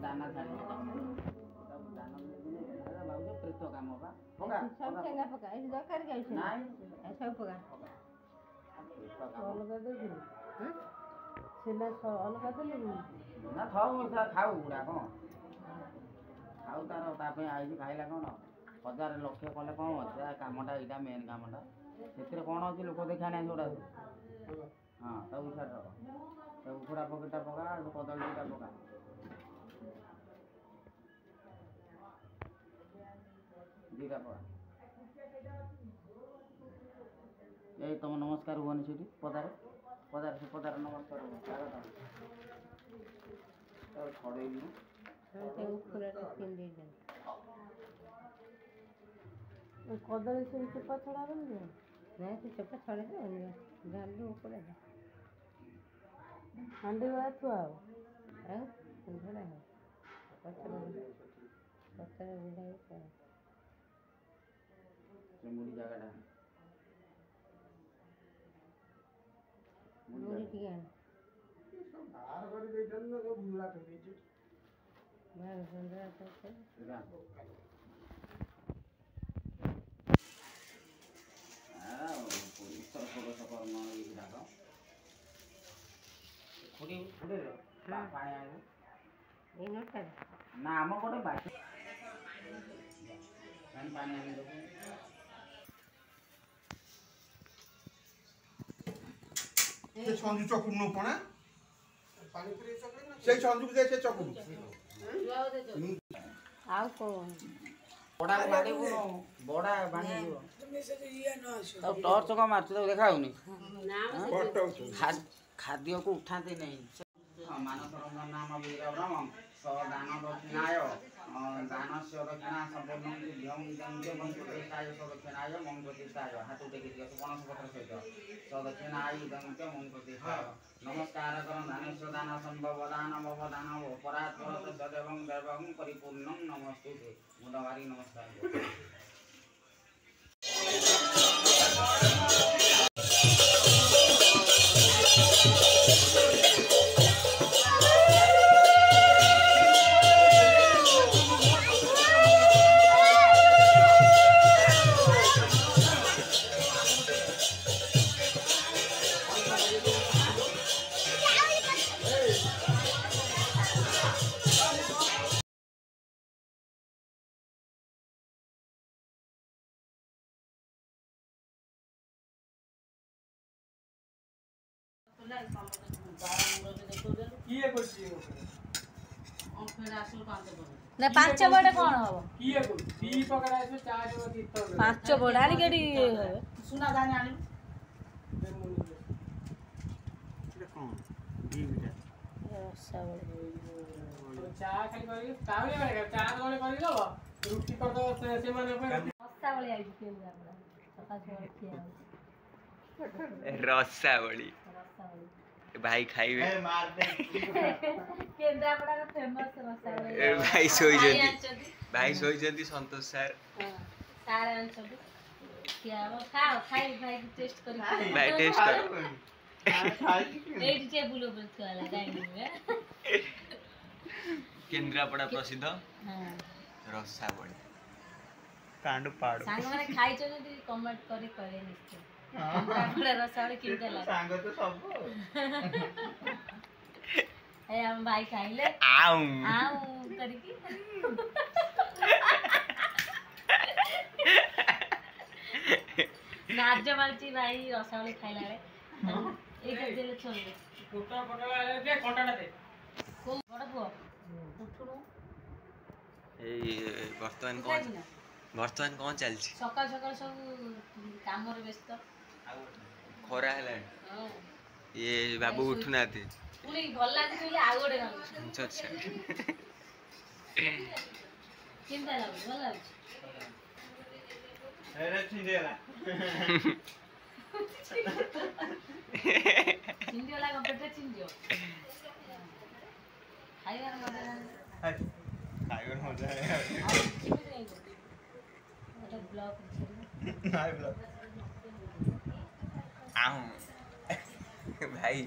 दाना छाड़ी दाना भाव प्रेत काम बा सब चंगा पका ए दरकार के छै नहीं सब पका अलग दे दे हैं सेना अलग दे ना खाऊ सा खाऊ गुडा को खाऊ तार ता पे आई खाइला कोन 1000 लक्ष कले कोन होता कामटा इटा मेन कामटा सेतिर कोन होची लोक देखा नै छोडा हां तब छाड़ तब थोड़ा पकेटा पका कदल दुटा पका दीटा पका ए तुम नमस्कार हुआनी छुटी पदारे पदारे से पदारे नमस्कार हुआ स्वागत तो छड़े ली ते ऊपर तीन दे दे कदल से चपा छड़ा बन गया नहीं से चपा छड़े दे डाल दो ऊपर है हांडी वाला तो आओ हैं सुनना है पत्थर विदाई कर से मुड़ी जगह मुड़ी ठीक है सब बाहर कर दे जन तो भूला कर दीजिए बाहर सुंदर तो से उत्तर प्रदेश कर्म इलाका खुड़ी खुड़ी पानी आए ये नोट कर ना हम कोटे बाकी पानी आने दो से संजू चकुर न पणा पानी पूरी चकुर ना से संजू के से चकुर आउ को बड़ा बाड़ी को बड़ा बानी जो तब टॉर्च को मारते तो देखा होनी खाद्य को उठाते नहीं मानस नाम वीरब्रह्म स दान दक्षिणाय दानस्य दक्षिणा संपूर्ण ध्यं जन्ते मंत्रदेशाय स दक्षिणाय मंत्रदेशाय हाथ टेकी दियो गणेश पत्र सहित स दक्षिणाय जन्ते मंत्रदेशाय नमस्कार करं दानस्य दान संभव दान भव दान परात् परत सदैवं दैवं परिपूर्णं नमस्तुते मुदवारी नमस्कार ना पांच बड़े कौन हो किए को दी पकड़ा से चार जो तीर्थ पांच बड़े आनी केडी सुना दाने आनी कौन दी बेटा रसा बड़े चा खाली करी कावले बड़े चा गले करी दो रुटी कर दो से माने पे रसा बड़े आई के हमरा सका से किया रसावली भाई खाइबे मार दे केंद्रापड़ा का फेमस रसा बड़े भाई सोई जल्दी संतोष सर सारे आंसर क्या वो खाओ खाई भाई टेस्ट करी भाई टेस्ट करो ए जे बुलो बोलते वाला डाइनिंग में केंद्रापड़ा प्रसिद्ध हां रसावली कांडू पाड़ो सांग माने खाई छ जदी कमेंट करी करे निश्चय केंद्रापड़ा रसावली किनते लागे सांग तो सब ए हम भाई खाइले आऊ करी की नाच मालची भाई रसावली खाइला रे एक दिले छोड़ दे गोटा पटला दे कोंटाटा दे को बड़ बुआ उठुनु ए वर्तमान कौन चलछि सकाल सकाल सब काम रे व्यस्त खरा हेलानी हां ये बाबू उठुना थी पुणी भल लागे बोले आउ गोटे गाँव अच्छा चिंता लागे भल लागे अरे छिंडेला चिंडियो लागे पेटे चिंडियो खाइबार मजा हाय खाइबन मजा है এটা ব্লক हाय ब्लॉग आऊं भाई